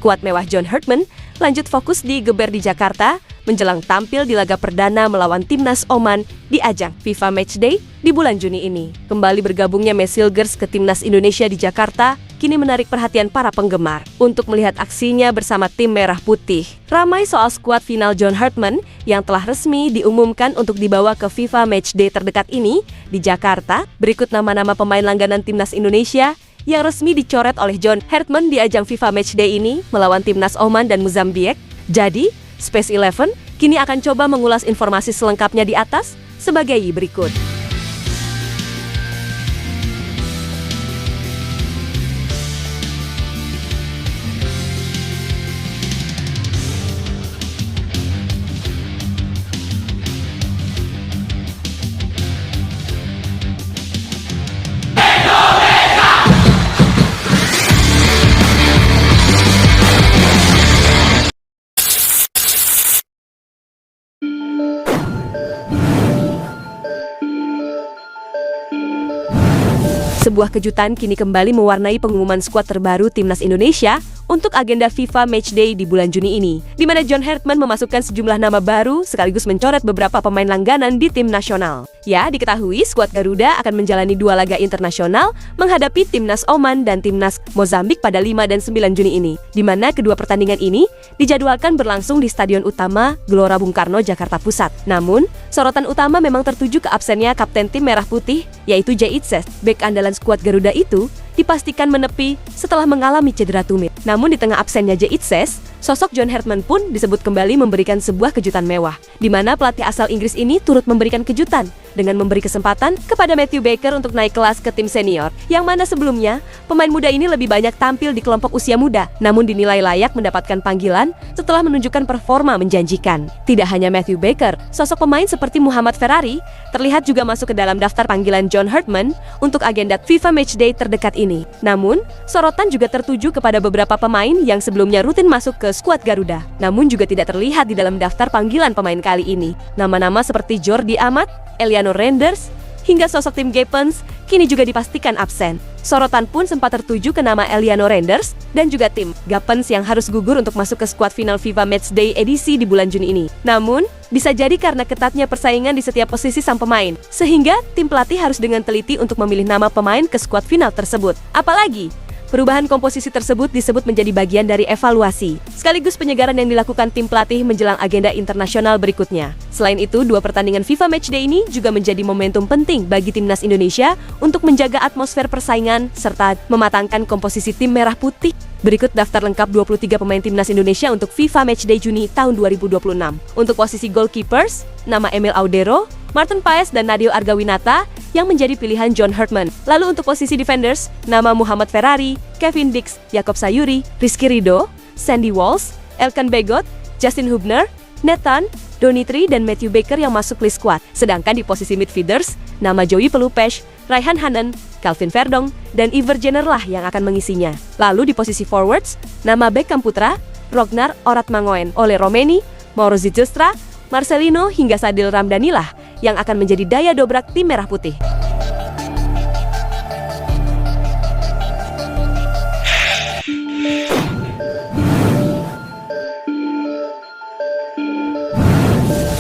Skuad mewah John Hartman lanjut fokus di geber di Jakarta menjelang tampil di laga perdana melawan Timnas Oman di ajang FIFA Matchday di bulan Juni ini. Kembali bergabungnya Messi Hilgers ke Timnas Indonesia di Jakarta kini menarik perhatian para penggemar untuk melihat aksinya bersama tim merah putih. Ramai soal skuad final John Hartman yang telah resmi diumumkan untuk dibawa ke FIFA Matchday terdekat ini di Jakarta. Berikut nama-nama pemain langganan Timnas Indonesia yang resmi dicoret oleh John Hartman di ajang FIFA Matchday ini melawan Timnas Oman dan Mozambik. Jadi, Space 11 kini akan coba mengulas informasi selengkapnya di atas sebagai berikut. Sebuah kejutan kini kembali mewarnai pengumuman skuad terbaru Timnas Indonesia untuk agenda FIFA Matchday di bulan Juni ini, di mana John Hartman memasukkan sejumlah nama baru sekaligus mencoret beberapa pemain langganan di tim nasional. Ya, diketahui skuad Garuda akan menjalani 2 laga internasional menghadapi Timnas Oman dan Timnas Mozambik pada 5 dan 9 Juni ini, di mana kedua pertandingan ini dijadwalkan berlangsung di Stadion Utama Gelora Bung Karno, Jakarta Pusat. Namun, sorotan utama memang tertuju ke absennya kapten tim Merah Putih, yaitu Jay Itzes. Bek andalan skuad Garuda itu dipastikan menepi setelah mengalami cedera tumit. Namun di tengah absennya Jay Itzes, sosok John Hartman pun disebut kembali memberikan sebuah kejutan mewah, di mana pelatih asal Inggris ini turut memberikan kejutan dengan memberi kesempatan kepada Matthew Baker untuk naik kelas ke tim senior, yang mana sebelumnya pemain muda ini lebih banyak tampil di kelompok usia muda, namun dinilai layak mendapatkan panggilan setelah menunjukkan performa menjanjikan. Tidak hanya Matthew Baker, sosok pemain seperti Muhammad Ferrari terlihat juga masuk ke dalam daftar panggilan John Hartman untuk agenda FIFA Matchday terdekat ini. Namun, sorotan juga tertuju kepada beberapa pemain yang sebelumnya rutin masuk ke skuad Garuda, namun juga tidak terlihat di dalam daftar panggilan pemain kali ini. Nama-nama seperti Jordi Amat, Eliano Renders, hingga sosok tim Gapens kini juga dipastikan absen. Sorotan pun sempat tertuju ke nama Eliano Renders dan juga tim Gapens yang harus gugur untuk masuk ke skuad final FIFA Matchday edisi di bulan Juni ini. Namun, bisa jadi karena ketatnya persaingan di setiap posisi sang pemain, sehingga tim pelatih harus dengan teliti untuk memilih nama pemain ke skuad final tersebut. Apalagi, perubahan komposisi tersebut disebut menjadi bagian dari evaluasi, sekaligus penyegaran yang dilakukan tim pelatih menjelang agenda internasional berikutnya. Selain itu, 2 pertandingan FIFA Matchday ini juga menjadi momentum penting bagi Timnas Indonesia untuk menjaga atmosfer persaingan serta mematangkan komposisi tim merah putih. Berikut daftar lengkap 23 pemain Timnas Indonesia untuk FIFA Matchday Juni tahun 2026. Untuk posisi goalkeepers, nama Emil Audero, Martin Paes, dan Nadeo Argawinata yang menjadi pilihan John Hartman. Lalu untuk posisi defenders, nama Muhammad Ferrari, Kevin Dix, Jakob Sayuri, Rizky Ridho, Sandy Walsh, Elkan Begot, Justin Hubner, Nathan, Donitri, dan Matthew Baker yang masuk list squad. Sedangkan di posisi midfielders, nama Joey Pelupesh, Raihan Hanan, Calvin Verdong, dan Iver Jenner lah yang akan mengisinya. Lalu di posisi forwards, nama Beckham Putra, Rognar Oratmangoen, Ole Romeni, Mauro Zijlstra, Marcelino, hingga Sadil Ramdhani lah yang akan menjadi daya dobrak tim merah putih.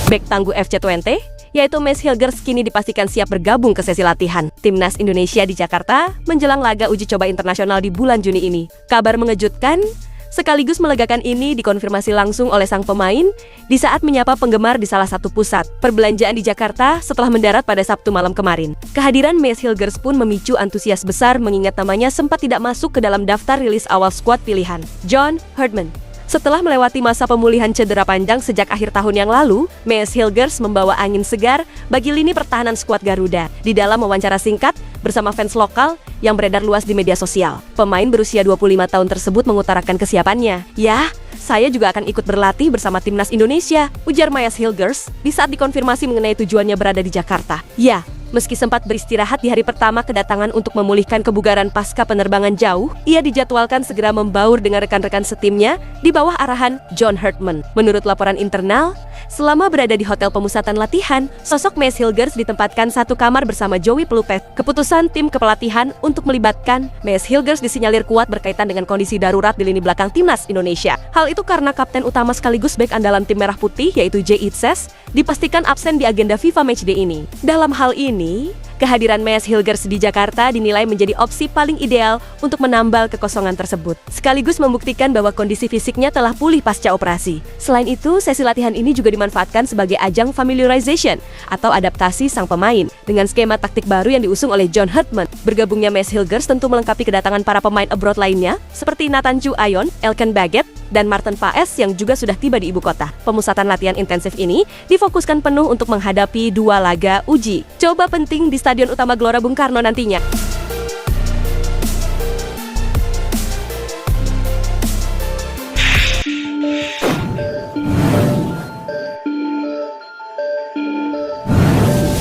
Bek tangguh FC20, yaitu Messi Hilgers kini dipastikan siap bergabung ke sesi latihan Timnas Indonesia di Jakarta menjelang laga uji coba internasional di bulan Juni ini. Kabar mengejutkan sekaligus melegakan ini dikonfirmasi langsung oleh sang pemain di saat menyapa penggemar di salah satu pusat perbelanjaan di Jakarta setelah mendarat pada Sabtu malam kemarin. Kehadiran Messi Hilgers pun memicu antusias besar mengingat namanya sempat tidak masuk ke dalam daftar rilis awal skuad pilihan John Hartman. Setelah melewati masa pemulihan cedera panjang sejak akhir tahun yang lalu, Messi Hilgers membawa angin segar bagi lini pertahanan skuad Garuda. Di dalam wawancara singkat bersama fans lokal yang beredar luas di media sosial, pemain berusia 25 tahun tersebut mengutarakan kesiapannya. "Ya, saya juga akan ikut berlatih bersama Timnas Indonesia," ujar Messi Hilgers di saat dikonfirmasi mengenai tujuannya berada di Jakarta. "Ya, Meski sempat beristirahat di hari pertama kedatangan untuk memulihkan kebugaran pasca penerbangan jauh, ia dijadwalkan segera membaur dengan rekan-rekan setimnya di bawah arahan John Herdman. Menurut laporan internal, selama berada di hotel pemusatan latihan, sosok Maes Hilgers ditempatkan satu kamar bersama Joey Pelupet. Keputusan tim kepelatihan untuk melibatkan Maes Hilgers disinyalir kuat berkaitan dengan kondisi darurat di lini belakang timnas Indonesia. Hal itu karena kapten utama sekaligus bek andalan tim Merah Putih yaitu Jay Itzes dipastikan absen di agenda FIFA Matchday ini. Dalam hal ini, kehadiran Maes Hilgers di Jakarta dinilai menjadi opsi paling ideal untuk menambal kekosongan tersebut, sekaligus membuktikan bahwa kondisi fisiknya telah pulih pasca operasi. Selain itu, sesi latihan ini juga dimanfaatkan sebagai ajang familiarization atau adaptasi sang pemain dengan skema taktik baru yang diusung oleh John Herdman. Bergabungnya Maes Hilgers tentu melengkapi kedatangan para pemain abroad lainnya seperti Nathan Chu Ayon, Elkan Baggett, dan Maarten Paes yang juga sudah tiba di ibu kota. Pemusatan latihan intensif ini difokuskan penuh untuk menghadapi 2 laga uji coba penting di Stadion Utama Gelora Bung Karno nantinya.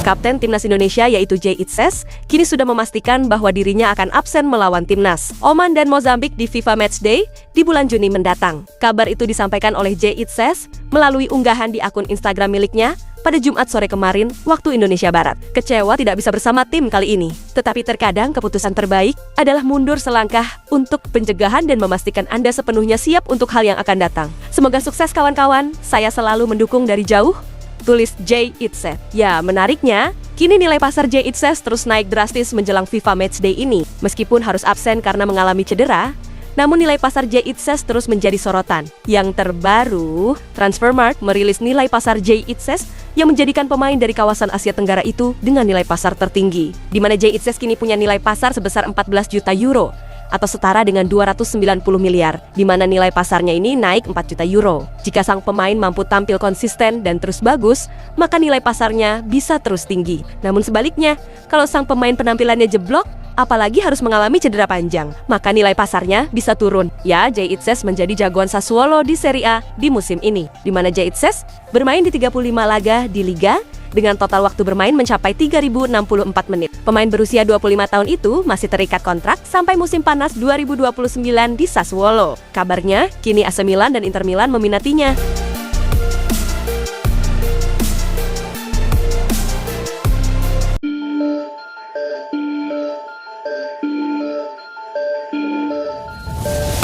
Kapten Timnas Indonesia yaitu Jay Itzes kini sudah memastikan bahwa dirinya akan absen melawan Timnas Oman dan Mozambik di FIFA Matchday di bulan Juni mendatang. Kabar itu disampaikan oleh Jay Itzes melalui unggahan di akun Instagram miliknya pada Jumat sore kemarin waktu Indonesia Barat. Kecewa tidak bisa bersama tim kali ini, tetapi terkadang keputusan terbaik adalah mundur selangkah untuk pencegahan dan memastikan Anda sepenuhnya siap untuk hal yang akan datang. Semoga sukses kawan-kawan, saya selalu mendukung dari jauh, tulis Jay Itzes. Ya, menariknya, kini nilai pasar Jay Itzes terus naik drastis menjelang FIFA Matchday ini. Meskipun harus absen karena mengalami cedera, namun nilai pasar Jay Itzes terus menjadi sorotan. Yang terbaru, Transfermarkt merilis nilai pasar Jay Itzes yang menjadikan pemain dari kawasan Asia Tenggara itu dengan nilai pasar tertinggi, di mana Jay Itzes kini punya nilai pasar sebesar 14 juta euro atau setara dengan 290 miliar, di mana nilai pasarnya ini naik 4 juta euro. Jika sang pemain mampu tampil konsisten dan terus bagus, maka nilai pasarnya bisa terus tinggi. Namun sebaliknya, kalau sang pemain penampilannya jeblok, apalagi harus mengalami cedera panjang, maka nilai pasarnya bisa turun. Ya, Jay Itzes menjadi jagoan Sassuolo di Serie A di musim ini, di mana Jay Itzes bermain di 35 laga di Liga dengan total waktu bermain mencapai 3.064 menit. Pemain berusia 25 tahun itu masih terikat kontrak sampai musim panas 2029 di Sassuolo. Kabarnya, kini AC Milan dan Inter Milan meminatinya.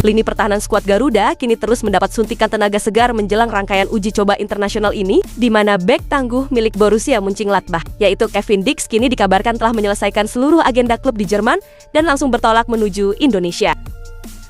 Lini pertahanan skuad Garuda kini terus mendapat suntikan tenaga segar menjelang rangkaian uji coba internasional ini, di mana bek tangguh milik Borussia Mönchengladbach, yaitu Kevin Dix, kini dikabarkan telah menyelesaikan seluruh agenda klub di Jerman dan langsung bertolak menuju Indonesia.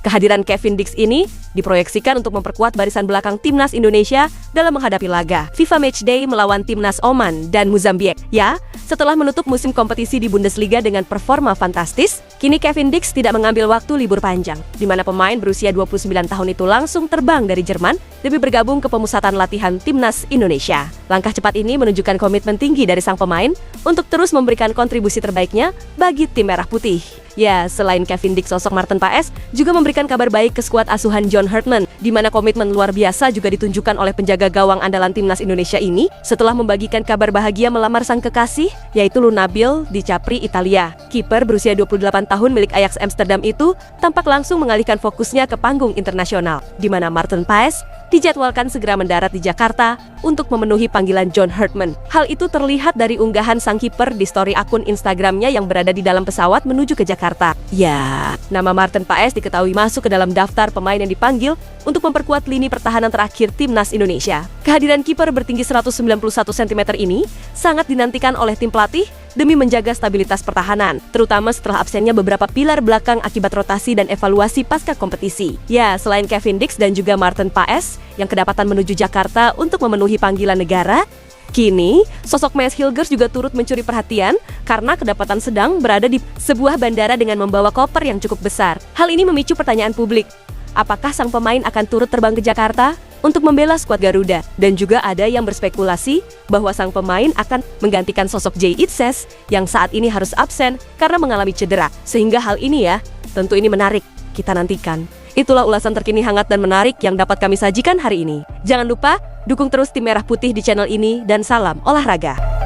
Kehadiran Kevin Dix ini diproyeksikan untuk memperkuat barisan belakang timnas Indonesia dalam menghadapi laga FIFA Matchday melawan timnas Oman dan Mozambik. Ya, setelah menutup musim kompetisi di Bundesliga dengan performa fantastis, kini Kevin Dix tidak mengambil waktu libur panjang, di mana pemain berusia 29 tahun itu langsung terbang dari Jerman demi bergabung ke pemusatan latihan timnas Indonesia. Langkah cepat ini menunjukkan komitmen tinggi dari sang pemain untuk terus memberikan kontribusi terbaiknya bagi tim Merah Putih. Ya, selain Kevin Dix, sosok Maarten Paes juga memberikan kabar baik ke skuad asuhan John Herdman, di mana komitmen luar biasa juga ditunjukkan oleh penjaga gawang andalan timnas Indonesia ini setelah membagikan kabar bahagia melamar sang kekasih, yaitu Lunabil di Capri, Italia. Kiper berusia 28 tahun milik Ajax Amsterdam itu tampak langsung mengalihkan fokusnya ke panggung internasional, di mana Maarten Paes dijadwalkan segera mendarat di Jakarta untuk memenuhi panggilan John Herdman. Hal itu terlihat dari unggahan sang kiper di story akun Instagramnya yang berada di dalam pesawat menuju ke Jakarta. Ya, nama Maarten Paes diketahui masuk ke dalam daftar pemain yang dipanggil untuk memperkuat lini pertahanan terakhir timnas Indonesia. Kehadiran kiper bertinggi 191 cm ini sangat dinantikan oleh tim pelatih demi menjaga stabilitas pertahanan, terutama setelah absennya beberapa pilar belakang akibat rotasi dan evaluasi pasca kompetisi. Ya, selain Kevin Dix dan juga Maarten Paes yang kedapatan menuju Jakarta untuk memenuhi panggilan negara, kini sosok Maes Hilgers juga turut mencuri perhatian karena kedapatan sedang berada di sebuah bandara dengan membawa koper yang cukup besar. Hal ini memicu pertanyaan publik. Apakah sang pemain akan turut terbang ke Jakarta untuk membela skuad Garuda? Dan juga ada yang berspekulasi bahwa sang pemain akan menggantikan sosok Jay Itzes yang saat ini harus absen karena mengalami cedera. Sehingga hal ini tentu ini menarik, kita nantikan. Itulah ulasan terkini hangat dan menarik yang dapat kami sajikan hari ini. Jangan lupa dukung terus tim Merah Putih di channel ini dan salam olahraga.